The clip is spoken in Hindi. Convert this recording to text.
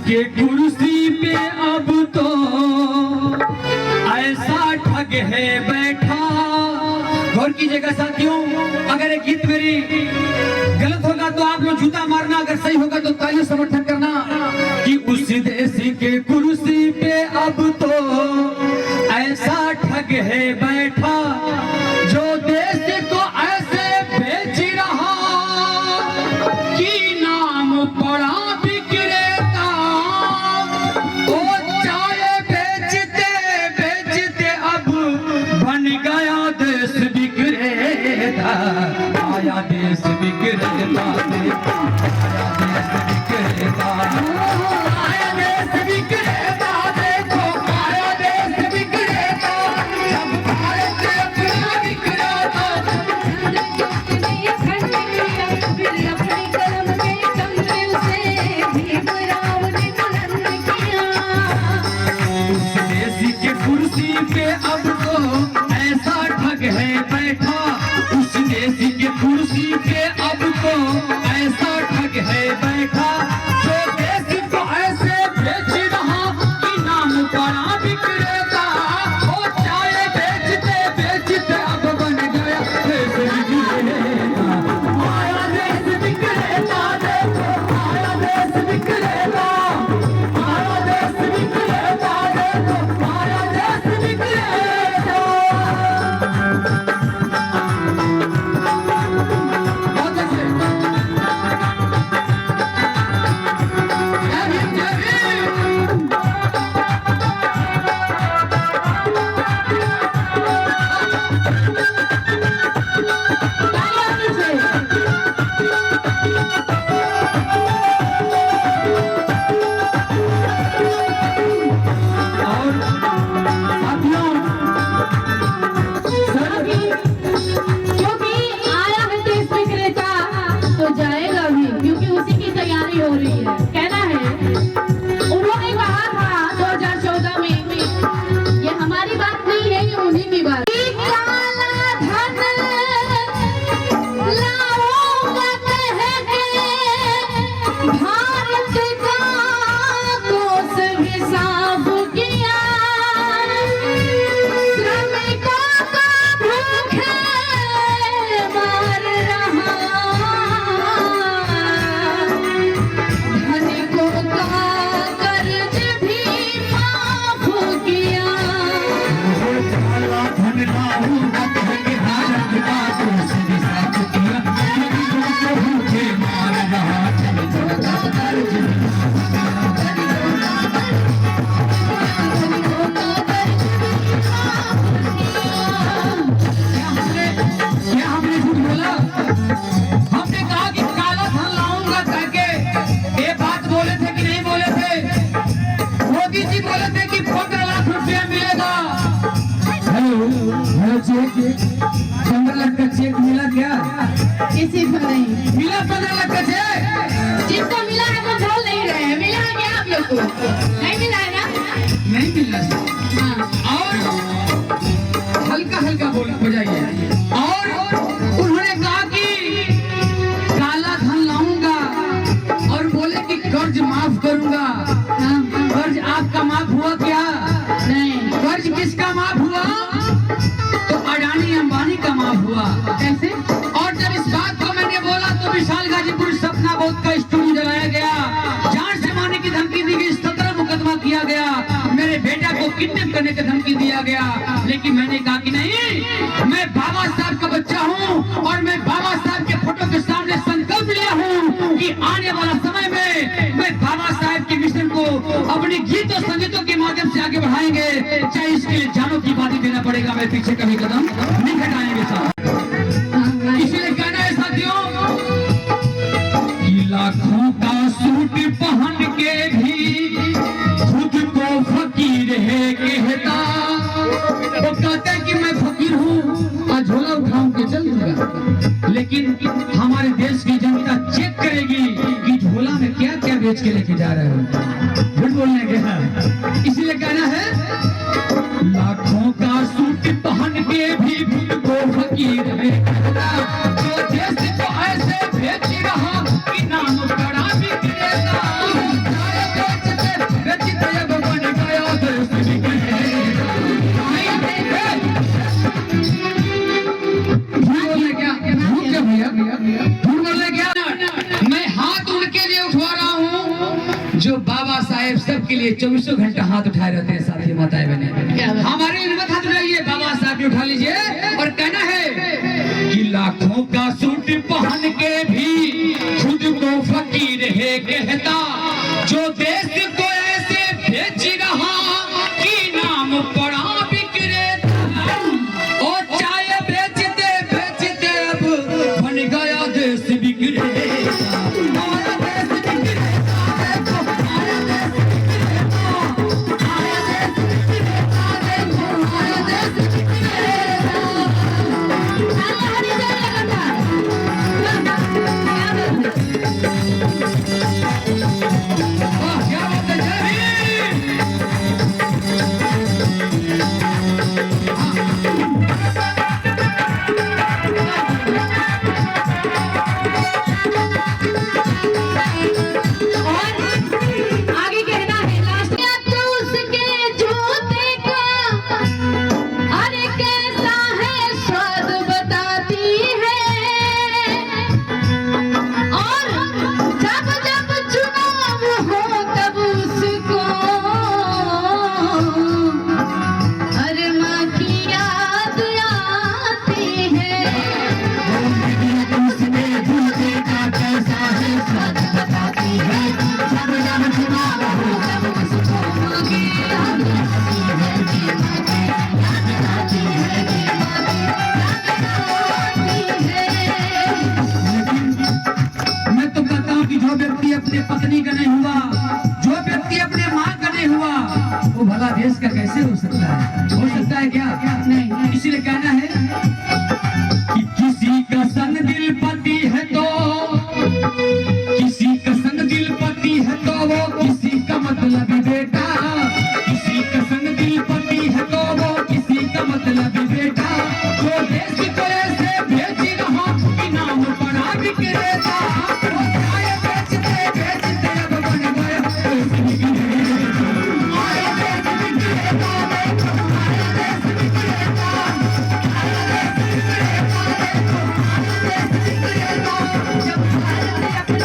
के कुर्सी पे अब तो ऐसा ठग है बैठा। गौर कीजिएगा साथियों, अगर एक गीत मेरी गलत होगा तो आप लोग जूता मारना, अगर सही होगा तो ताली समर्थन करना। कि उस देश के कुर्सी पे अब तो ऐसा ठग है बैठा, जो देश को ऐसे बेच रहा कि नाम पड़ा विक्रेता। वो चाय बेचते बेचते अब बन गया देश विक्रेता। आया देश विक्रेता, आया देश विक्रेता, आया देश विक्रेता। देखो आया देश विक्रेता, जब भारत अपना विक्रेता। अपनी कलम के कंगन से भीमराव ने बुलंद किया। उस देश के कुर्सी पे अब तो ऐसा ठग है बैठा। उस देश के कुर्सी पे अब तो ऐसा ठग है बैठा, जो देश को ऐसे बेच रहा कि नाम पड़ा विक्रेता। वो चाय बेचते बेचते अब बन गया देश विक्रेता। आया देश विक्रेता, देखो आया देश विक्रेता, आया देश विक्रेता। देखो आया देश विक्रेता। बहुत अच्छे। जय भीम, जय भीम। और साथियों, क्योंकि आया है देश विक्रेता तो जाएगा भी, क्योंकि उसी की तैयारी हो रही है। कहना है, उन्होंने कहा था 2014 में, ये हमारी बात नहीं है, ये उन्हीं की बात। काला धन लाऊंगा कह के भारत का कोस भी साफ किया। श्रमिकों को भूखे मार रहा, धनिकों का कर्ज भी माफ किया। वो काला धन लाऊंगा कह के भारत का कोस भी साफ किया। गरीबों को भूखे मार रहा, धनिकों का कर्ज भी माफ धनिकों का कर्ज भी माफ किया। क्या हमने झूठ बोला? हमने कहा कि काला धन लाऊंगा कह के। ये बात बोले थे कि नहीं बोले थे? मोदी जी बोले थे कि 15 लाख रुपया मिलेगा। हेलो चेक, 15 लाख का चेक मिला क्या? किसी को नहीं मिला 15 लाख का चेक? जिसको मिला है वो बोल नहीं रहे हैं। मिला है क्या आप लोग को? नहीं मिला है ना? नहीं मिला। हाँ। और हल्का हल्का बोल बजाइए। और उन्होंने कहा कि काला धन लाऊंगा और बोले कि कर्ज माफ करूंगा। हाँ। कर्ज आपका माफ हुआ क्या? नहीं। कर्ज किसका माफ हुआ? तो अडानी अंबानी का माफ हुआ। कैसे? और जब इस बात को मैंने बोला तो विशाल गाजीपुर सपना बोध का स्टूडियो जलाया गया, जान से मारने की धमकी दी गई, 17 मुकदमा किया गया, मेरे बेटा को किडनैप करने की धमकी दिया गया। लेकिन मैंने कहा कि नहीं, मैं बाबा साहब का बच्चा हूं और मैं बाबा साहब के फोटो के सामने संकल्प लिया हूं कि आने वाला समय में मैं बाबा साहब के मिशन को अपने गीतों संगीतों के माध्यम से आगे बढ़ाएंगे। चाहे इसके लिए जानों की बातें देना पड़ेगा, मैं पीछे कभी कदम नहीं घटाएंगे साहब। इसलिए कहना है साथियों कि लाखों का सूट पहन के भी खुद को फकीर है कहता। वो कहते हैं कि मैं फकीर हूँ और झोला उठाऊं के चल दूंगा, लेकिन हमारे देश की जनता चेक करेगी कि झोला में क्या क्या बेच के लेके जा रहे हो। झूठ बोलने के इसलिए कहना है, लाखों का सूट पहन के भी खुद को फकीर है कहता। जो देश को ऐसे बेच रहा कि नाम बड़ा विक्रेता। 24 घंटा हाथ उठाए रहते हैं साथी माताएं बहने। क्या बात? हमारे हिम्मत हाथ उठाइए, बाबा साहब भी उठा लीजिए। और कहना है कि लाखों का सूट पहन के भी खुद को फकीर है कहता, जो देश को ऐसे बेच रहा कि नाम पड़ा विक्रेता। और चाय बेचते बेचते अब बन गया देश विक्रेता। हमारा देश विक्रेता, देखो हमारा देश विक्रेता, हमारा देश विक्रेता, देखो हमारा देश विक्रेता। हरी जय लगातार। क्या बात है? वाह, क्या बात है, जय भीम। और आगे कहना है लास्ट तो उसके जूते का अरे कैसा है स्वाद बताती है। और जब जब चुनाव हो तब उसको अरे माँ की याद आती है। उसने जूते का कैसा है स्वाद बताती है, जब जब चुनाव हो तब उसको माँ की याद आती है, जी माँ की याद आती है, जी माँ की याद आती है। मैं तो कहता हूँ कि जो व्यक्ति अपने पत्नी का नहीं हुआ, जो व्यक्ति अपने माँ का नहीं हुआ, वो भला देश का कैसे हो सकता है? हो सकता है क्या? नहीं। इसीलिए कहना है